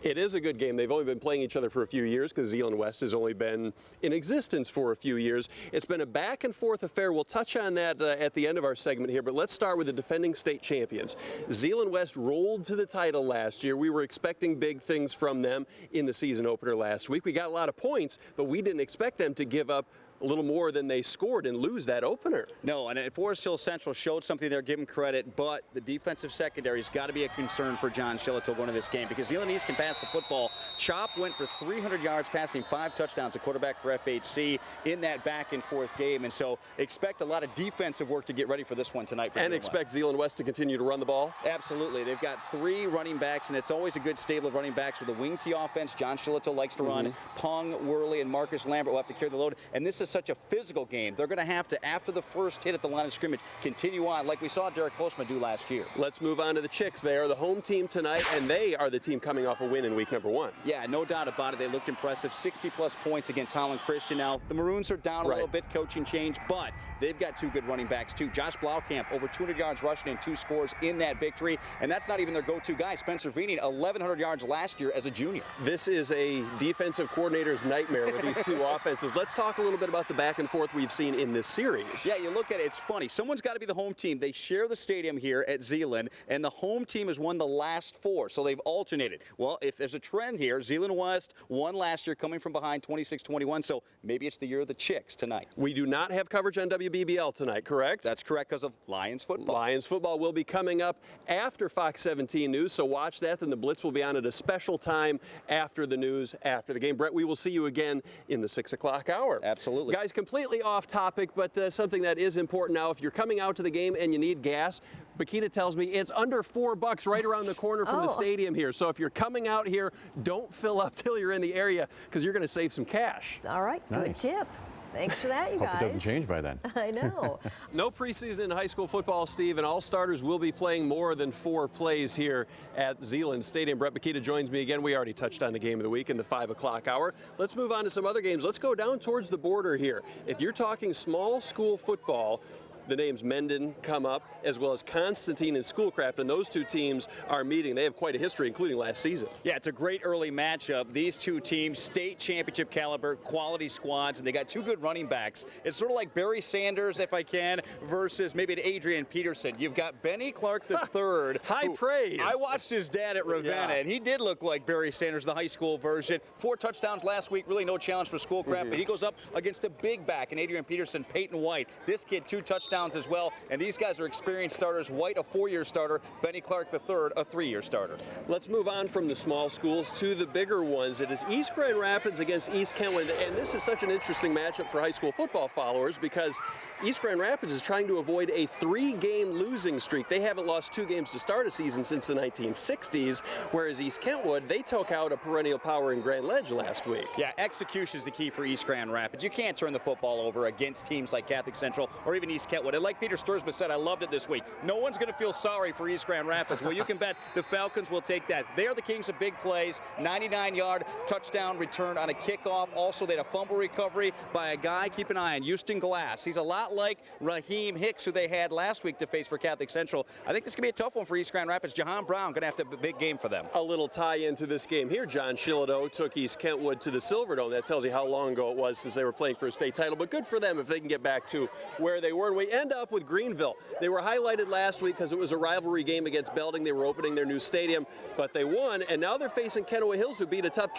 It is a good game. They've only been playing each other for a few years because Zeeland West has only been in existence for a few years. It's been a back and forth affair. We'll touch on that at the end of our segment here, but let's start with the defending state champions. Zeeland West rolled to the title last year. We were expecting big things from them in the season opener last week. We got a lot of points, but we didn't expect them to give up a little more than they scored and lose that opener. No, and Forest Hill Central showed something there, give them credit, but the defensive secondary has got to be a concern for John Shillito going to this game because Zeeland East can pass the football. Chop went for 300 yards, passing 5 touchdowns, a quarterback for FHC in that back and forth game, and so expect a lot of defensive work to get ready for this one tonight. And expect Zeeland West to continue to run the ball? Absolutely. They've got 3 running backs, and it's always a good stable of running backs with a wing T offense. John Shillito likes to run. Pong, Worley, and Marcus Lambert will have to carry the load, and this is such a physical game. They're going to have to, after the first hit at the line of scrimmage, continue on like we saw Derek Postman do last year. Let's move on to the Chicks. They are the home team tonight, and they are the team coming off a win in week number 1. Yeah, no doubt about it. They looked impressive. 60-plus points against Holland Christian. Now, the Maroons are down a little bit, coaching change, but they've got 2 good running backs, too. Josh Blaukamp, over 200 yards rushing and 2 scores in that victory, and that's not even their go-to guy. Spencer Veening, 1,100 yards last year as a junior. This is a defensive coordinator's nightmare with these 2 offenses. Let's talk a little bit about the back and forth we've seen in this series. Yeah, you look at it, it's funny. Someone's got to be the home team. They share the stadium here at Zeeland, and the home team has won the last 4, so they've alternated. Well, if there's a trend here, Zeeland West won last year, coming from behind 26-21, so maybe it's the year of the Chicks tonight. We do not have coverage on WBBL tonight, correct? That's correct, because of Lions football. Lions football will be coming up after Fox 17 News, so watch that. Then the Blitz will be on at a special time after the news, after the game. Brett, we will see you again in the 6 o'clock hour. Absolutely. Guys, completely off topic, but something that is important now. If you're coming out to the game and you need gas, Bakita tells me it's under $4 right around the corner from the stadium here. So if you're coming out here, don't fill up till you're in the area because you're going to save some cash. All right, good tip. Thanks for that, you guys. Hope it doesn't change by then. I know. No preseason in high school football, Steve, and all starters will be playing more than 4 plays here at Zeeland Stadium. Brett Bakita joins me again. We already touched on the game of the week in the 5 o'clock hour. Let's move on to some other games. Let's go down towards the border here. If you're talking small school football, the names Mendon come up, as well as Constantine and Schoolcraft, and those 2 teams are meeting. They have quite a history, including last season. Yeah, it's a great early matchup. These 2 teams, state championship caliber, quality squads, and they got 2 good running backs. It's sort of like Barry Sanders, if I can, versus maybe an Adrian Peterson. You've got Benny Clark III. High praise. I watched his dad at Ravenna, and he did look like Barry Sanders, the high school version. 4 touchdowns last week, really no challenge for Schoolcraft, but he goes up against a big back in Adrian Peterson, Peyton White. This kid, 2 touchdowns as well, and these guys are experienced starters. White, a 4-year starter. Benny Clark III, a 3-year starter. Let's move on from the small schools to the bigger ones. It is East Grand Rapids against East Kentwood, and this is such an interesting matchup for high school football followers because East Grand Rapids is trying to avoid a 3-game losing streak. They haven't lost 2 games to start a season since the 1960s, whereas East Kentwood, they took out a perennial power in Grand Ledge last week. Yeah, execution is the key for East Grand Rapids. You can't turn the football over against teams like Catholic Central or even East Kentwood. And like Peter Sturzman said, I loved it this week. No one's going to feel sorry for East Grand Rapids. Well, you can bet the Falcons will take that. They are the kings of big plays. 99-yard touchdown return on a kickoff. Also, they had a fumble recovery by a guy, keep an eye on, Houston Glass. He's a lot like Raheem Hicks, who they had last week to face for Catholic Central. I think this can be a tough one for East Grand Rapids. Jahan Brown going to have to have a big game for them. A little tie-in to this game here. John Shillito took East Kentwood to the Silverdome. That tells you how long ago it was since they were playing for a state title, but good for them if they can get back to where they were. And we end up with Greenville. They were highlighted last week because it was a rivalry game against Belding. They were opening their new stadium, but they won, and now they're facing Kennewick Hills, who beat a tough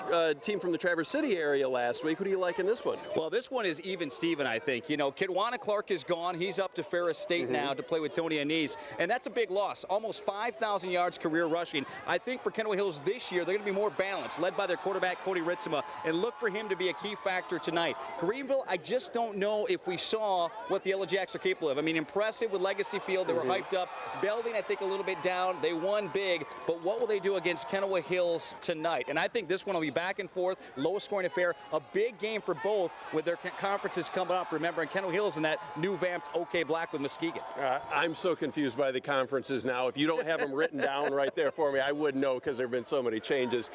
team from the Traverse City area last week. Who do you like in this one? Well, this one is even Steven, I think. You know, Kidwana Clark is gone. He's up to Ferris State now to play with Tony Anise, and that's a big loss. Almost 5,000 yards career rushing. I think for Kennewick Hills this year, they're going to be more balanced, led by their quarterback, Cody Ritzema, and look for him to be a key factor tonight. Greenville, I just don't know if we saw what the Yellow Jacks are capable of. I mean, impressive with Legacy Field. They were hyped up. Belding, I think, a little bit down. They won big, but what will they do against Kennewick Hills tonight? And I think this one will be back and forth, low-scoring affair, a big game for both with their conferences coming up. Remember, Kennewick Hills and that new vamped OK Black with Muskegon. I'm so confused by the conferences now. If you don't have them written down right there for me, I would know because there have been so many changes.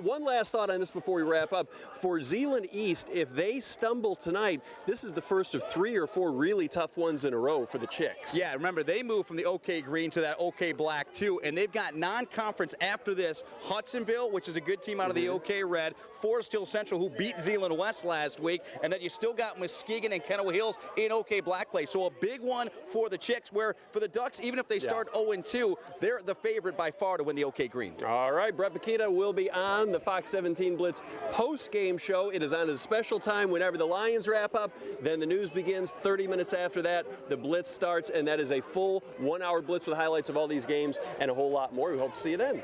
One last thought on this before we wrap up. For Zeeland East, if they stumble tonight, this is the first of 3 or 4 really tough ones in a row for the Chicks. Yeah, remember, they moved from the OK green to that OK black, too, and they've got non-conference after this. Hudsonville, which is a good team out of the OK red, Forest Hill Central, who beat Zeeland West last week, and then you still got Muskegon and Kennewick Hills in OK black play. So a big one for the Chicks, where for the Ducks, even if they start 0-2, they're the favorite by far to win the OK green. All right, Brett Bakita will be on the Fox 17 Blitz post-game show. It is on a special time whenever the Lions wrap up. Then the news begins 30 minutes after that. The Blitz starts, and that is a full 1-hour Blitz with highlights of all these games and a whole lot more. We hope to see you then.